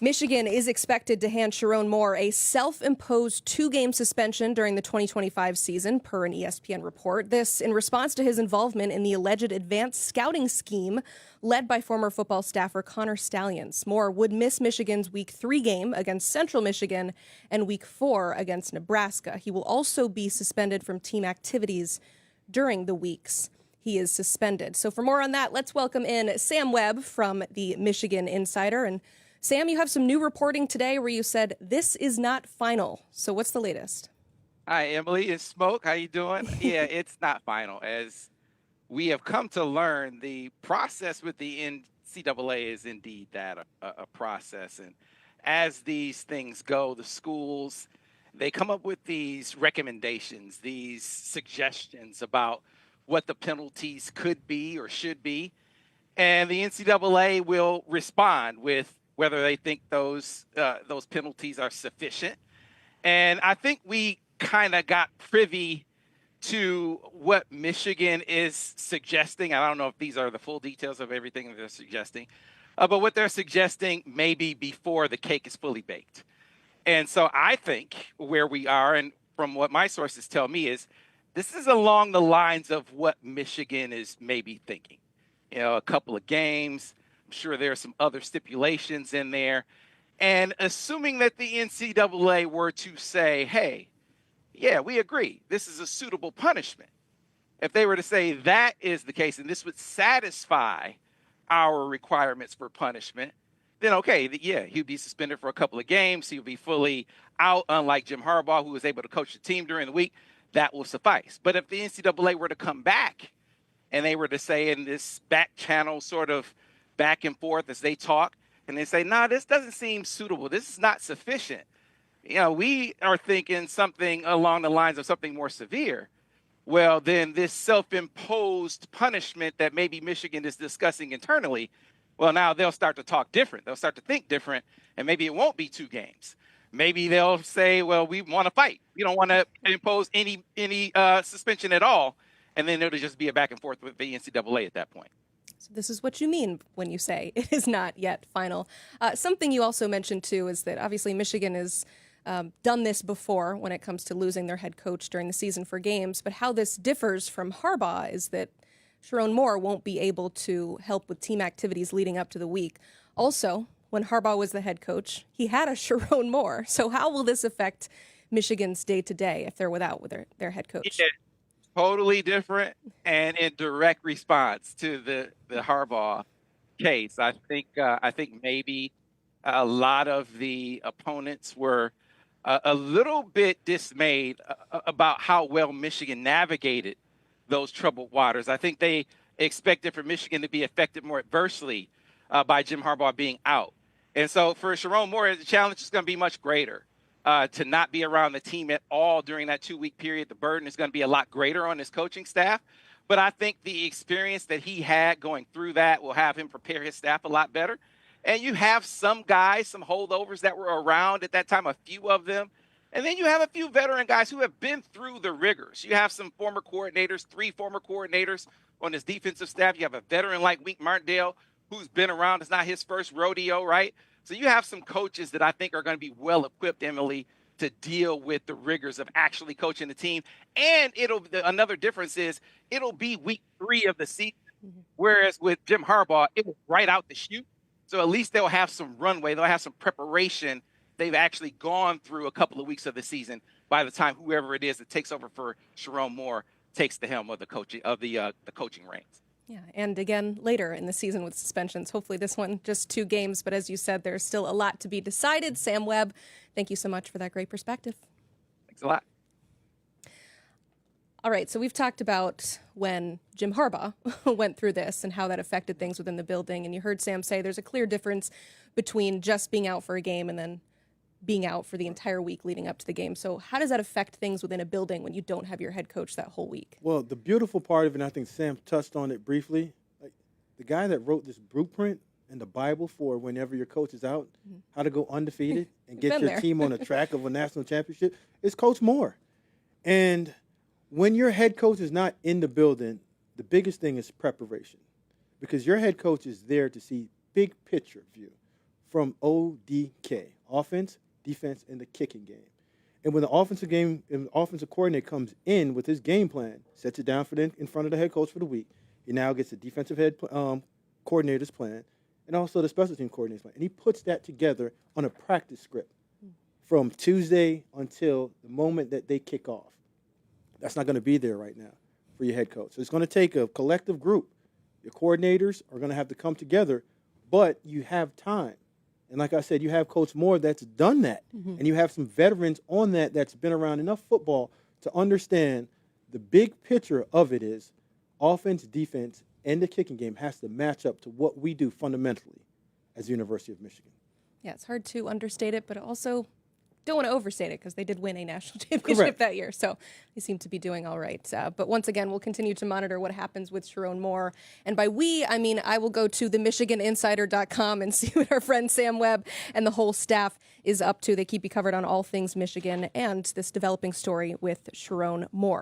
Michigan is expected to hand Sherrone Moore a self-imposed 2-game suspension during the 2025 season, per an ESPN report. This in response to his involvement in the alleged advanced scouting scheme led by former football staffer Connor Stallions. Moore would miss Michigan's Week 3 game against Central Michigan and Week 4 against Nebraska. He will also be suspended from team activities during the weeks he is suspended. So for more on that, let's welcome in Sam Webb from the Michigan Insider. And Sam, you have some new reporting today where you said this is not final. So what's the latest? Hi, Emily. It's Smoke. How you doing? Yeah, it's not final. As we have come to learn, the process with the NCAA is indeed that, a process. And as these things go, the schools, they come up with these recommendations, these suggestions about what the penalties could be or should be. And the NCAA will respond with whether they think those penalties are sufficient. And I think we kind of got privy to what Michigan is suggesting. I don't know if these are the full details of everything that they're suggesting, but what they're suggesting maybe before the cake is fully baked. And so I think where we are, and from what my sources tell me, is this is along the lines of what Michigan is maybe thinking. You know, a couple of games. I'm sure there are some other stipulations in there. And assuming that the NCAA were to say, hey, yeah, we agree, this is a suitable punishment. If they were to say that is the case and this would satisfy our requirements for punishment, then okay, yeah, he'd be suspended for a couple of games. He'll be fully out, unlike Jim Harbaugh, who was able to coach the team during the week. That will suffice. But if the NCAA were to come back and they were to say in this back channel sort of back and forth as they talk, and they say, nah, this doesn't seem suitable. This is not sufficient. You know, we are thinking something along the lines of something more severe. Well, then this self-imposed punishment that maybe Michigan is discussing internally, well, now they'll start to talk different. They'll start to think different, and maybe it won't be 2 games. Maybe they'll say, well, we want to fight. We don't want to impose any suspension at all, and then it'll just be a back and forth with the NCAA at that point. So this is what you mean when you say it is not yet final. Something you also mentioned, too, is that obviously Michigan has done this before when it comes to losing their head coach during the season for games. But how this differs from Harbaugh is that Sherrone Moore won't be able to help with team activities leading up to the week. Also, when Harbaugh was the head coach, he had a Sherrone Moore. So how will this affect Michigan's day-to-day if they're without their head coach? Yeah. Totally different and in direct response to the Harbaugh case. I think maybe a lot of the opponents were a little bit dismayed about how well Michigan navigated those troubled waters. I think they expected for Michigan to be affected more adversely by Jim Harbaugh being out. And so for Sherrone Moore, the challenge is going to be much greater. To not be around the team at all during that 2-week period. The burden is going to be a lot greater on his coaching staff. But I think the experience that he had going through that will have him prepare his staff a lot better. And you have some guys, some holdovers that were around at that time, a few of them. And then you have a few veteran guys who have been through the rigors. You have some former coordinators, 3 former coordinators on his defensive staff. You have a veteran like Wink Martindale who's been around. It's not his first rodeo, right? So you have some coaches that I think are going to be well-equipped, Emily, to deal with the rigors of actually coaching the team. And another difference is it'll be week 3 of the season, whereas with Jim Harbaugh, it was right out the chute. So at least they'll have some runway. They'll have some preparation. They've actually gone through a couple of weeks of the season by the time whoever it is that takes over for Sherrone Moore takes the helm of the coaching reins. Yeah, and again, later in the season with suspensions. Hopefully this one, just 2 games. But as you said, there's still a lot to be decided. Sam Webb, thank you so much for that great perspective. Thanks a lot. All right, so we've talked about when Jim Harbaugh went through this and how that affected things within the building. And you heard Sam say there's a clear difference between just being out for a game and then being out for the entire week leading up to the game. So how does that affect things within a building when you don't have your head coach that whole week? Well, the beautiful part of it, and I think Sam touched on it briefly, like the guy that wrote this blueprint in the Bible for whenever your coach is out, how to go undefeated and get your team on a track of a national championship, is Coach Moore. And when your head coach is not in the building, the biggest thing is preparation, because your head coach is there to see big picture view, from ODK, offense, defense, and the kicking game. And when the offensive coordinator comes in with his game plan, sets it down in front of the head coach for the week, he now gets the defensive head coordinator's plan and also the special team coordinator's plan. And he puts that together on a practice script from Tuesday until the moment that they kick off. That's not going to be there right now for your head coach. So it's going to take a collective group. Your coordinators are going to have to come together, but you have time. And like I said, you have Coach Moore that's done that. And you have some veterans on that's been around enough football to understand the big picture of it is offense, defense, and the kicking game has to match up to what we do fundamentally as the University of Michigan. Yeah, it's hard to understate it, but also don't want to overstate it because they did win a national championship that year. So they seem to be doing all right. But once again, we'll continue to monitor what happens with Sherrone Moore. And by we, I mean I will go to themichiganinsider.com and see what our friend Sam Webb and the whole staff is up to. They keep you covered on all things Michigan and this developing story with Sherrone Moore.